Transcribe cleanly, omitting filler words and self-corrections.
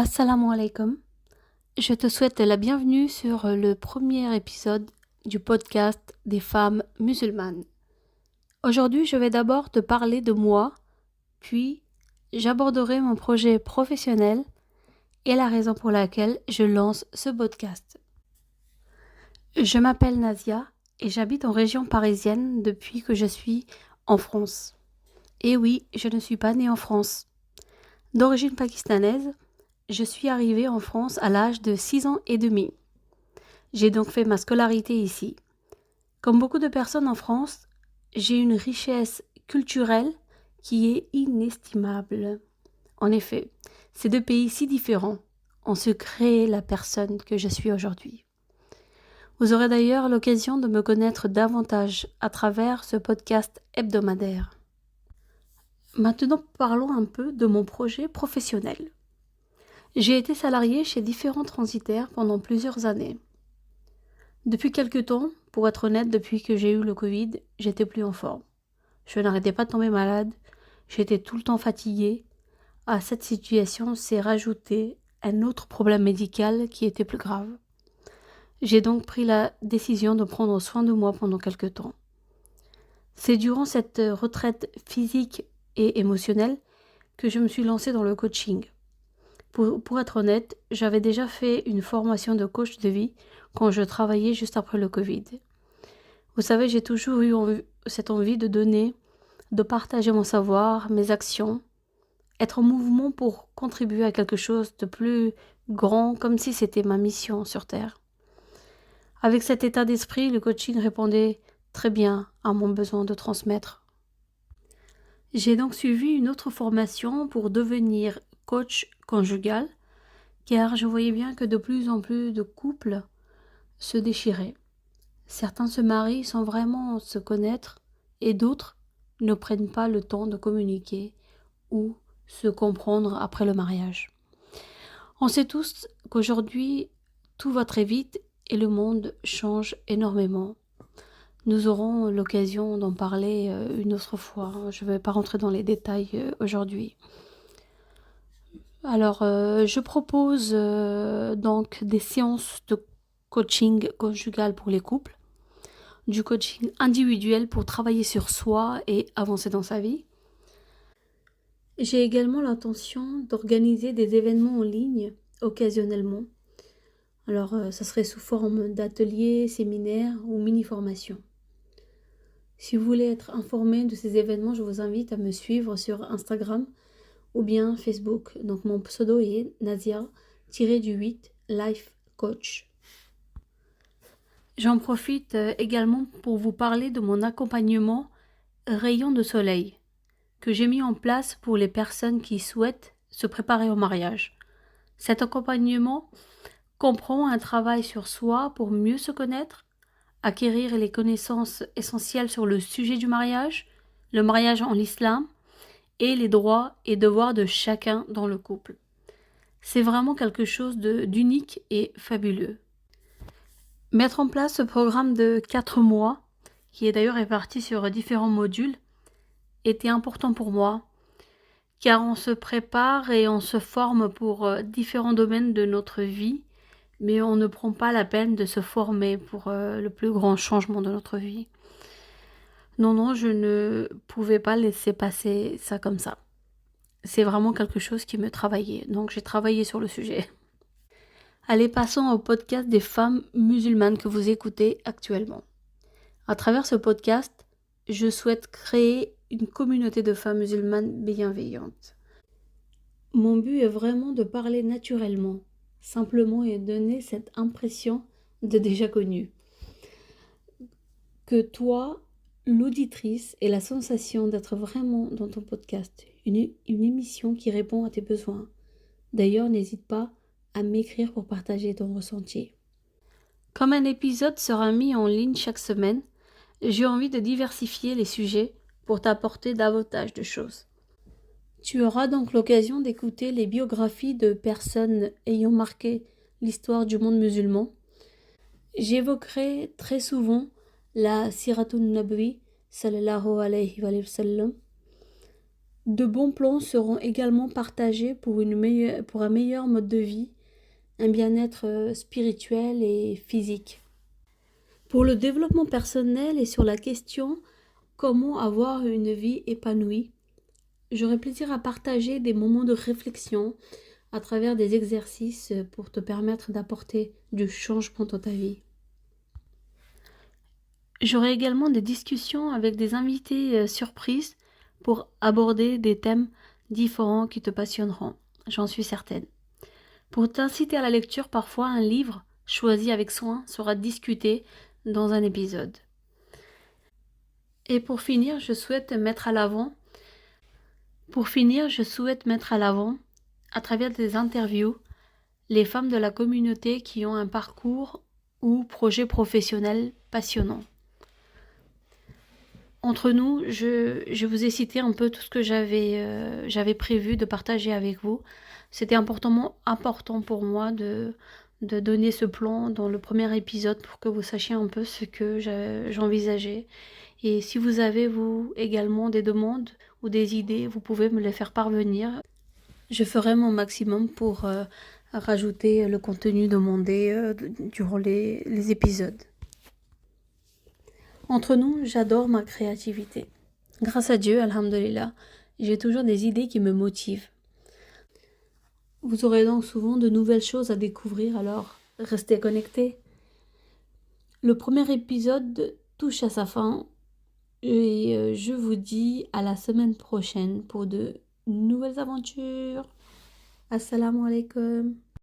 Assalamu alaikum. Je te souhaite la bienvenue sur le premier épisode du podcast des femmes musulmanes. Aujourd'hui, je vais d'abord te parler de moi, puis j'aborderai mon projet professionnel et la raison pour laquelle je lance ce podcast. Je m'appelle Nazia et j'habite en région parisienne depuis que je suis en France. Et oui, je ne suis pas née en France. D'origine pakistanaise, je suis arrivée en France à l'âge de 6 ans et demi. J'ai donc fait ma scolarité ici. Comme beaucoup de personnes en France, j'ai une richesse culturelle qui est inestimable. En effet, ces deux pays si différents ont su créer la personne que je suis aujourd'hui. Vous aurez d'ailleurs l'occasion de me connaître davantage à travers ce podcast hebdomadaire. Maintenant, parlons un peu de mon projet professionnel. J'ai été salariée chez différents transitaires pendant plusieurs années. Depuis quelque temps, pour être honnête, depuis que j'ai eu le Covid, j'étais plus en forme. Je n'arrêtais pas de tomber malade, j'étais tout le temps fatiguée. À cette situation s'est rajouté un autre problème médical qui était plus grave. J'ai donc pris la décision de prendre soin de moi pendant quelque temps. C'est durant cette retraite physique et émotionnelle que je me suis lancée dans le coaching. Pour être honnête, j'avais déjà fait une formation de coach de vie quand je travaillais juste après le Covid. Vous savez, j'ai toujours eu cette envie de donner, de partager mon savoir, mes actions, être en mouvement pour contribuer à quelque chose de plus grand, comme si c'était ma mission sur Terre. Avec cet état d'esprit, le coaching répondait très bien à mon besoin de transmettre. J'ai donc suivi une autre formation pour devenir coach conjugal, car je voyais bien que de plus en plus de couples se déchiraient. Certains se marient sans vraiment se connaître et d'autres ne prennent pas le temps de communiquer ou se comprendre après le mariage. On sait tous qu'aujourd'hui, tout va très vite et le monde change énormément. Nous aurons l'occasion d'en parler une autre fois. Je ne vais pas rentrer dans les détails aujourd'hui. Alors, je propose donc des séances de coaching conjugal pour les couples, du coaching individuel pour travailler sur soi et avancer dans sa vie. J'ai également l'intention d'organiser des événements en ligne occasionnellement. Alors, ça serait sous forme d'ateliers, séminaires ou mini-formations. Si vous voulez être informé de ces événements, je vous invite à me suivre sur Instagram ou bien Facebook. Donc, mon pseudo est Nazia-8 Life Coach. J'en profite également pour vous parler de mon accompagnement Rayon de Soleil que j'ai mis en place pour les personnes qui souhaitent se préparer au mariage. Cet accompagnement comprend un travail sur soi pour mieux se connaître, acquérir les connaissances essentielles sur le sujet du mariage, le mariage en islam et les droits et devoirs de chacun dans le couple. C'est vraiment quelque chose d'unique et fabuleux. Mettre en place ce programme de 4 mois, qui est d'ailleurs réparti sur différents modules, était important pour moi, car on se prépare et on se forme pour différents domaines de notre vie, mais on ne prend pas la peine de se former pour le plus grand changement de notre vie. Non, je ne pouvais pas laisser passer ça comme ça. C'est vraiment quelque chose qui me travaillait, donc j'ai travaillé sur le sujet. Allez, passons au podcast des femmes musulmanes que vous écoutez actuellement. À travers ce podcast, je souhaite créer une communauté de femmes musulmanes bienveillantes. Mon but est vraiment de parler naturellement, simplement et donner cette impression de déjà connu. Que toi, l'auditrice, ait la sensation d'être vraiment dans ton podcast, une émission qui répond à tes besoins. D'ailleurs, n'hésite pas à m'écrire pour partager ton ressenti. Comme un épisode sera mis en ligne chaque semaine, j'ai envie de diversifier les sujets pour t'apporter davantage de choses. Tu auras donc l'occasion d'écouter les biographies de personnes ayant marqué l'histoire du monde musulman. J'évoquerai très souvent la Siratun Nabawi sallallahu alayhi wa sallam, De bons plans seront également partagés pour un meilleur mode de vie, un bien-être spirituel et physique. Pour le développement personnel et sur la question comment avoir une vie épanouie, j'aurai plaisir à partager des moments de réflexion à travers des exercices pour te permettre d'apporter du changement dans ta vie. J'aurai également des discussions avec des invités surprises pour aborder des thèmes différents qui te passionneront, j'en suis certaine. Pour t'inciter à la lecture, parfois un livre choisi avec soin sera discuté dans un épisode. Et pour finir, je souhaite mettre à l'avant, à travers des interviews, les femmes de la communauté qui ont un parcours ou projet professionnel passionnant. Entre nous, je vous ai cité un peu tout ce que j'avais prévu de partager avec vous. C'était important pour moi de donner ce plan dans le premier épisode pour que vous sachiez un peu ce que j'envisageais. Et si vous avez, vous, également des demandes ou des idées, vous pouvez me les faire parvenir. Je ferai mon maximum pour rajouter le contenu demandé durant les épisodes. Entre nous, j'adore ma créativité. Grâce à Dieu, alhamdulillah, j'ai toujours des idées qui me motivent. Vous aurez donc souvent de nouvelles choses à découvrir, alors restez connectés. Le premier épisode touche à sa fin et je vous dis à la semaine prochaine pour de nouvelles aventures. Assalamu alaikum.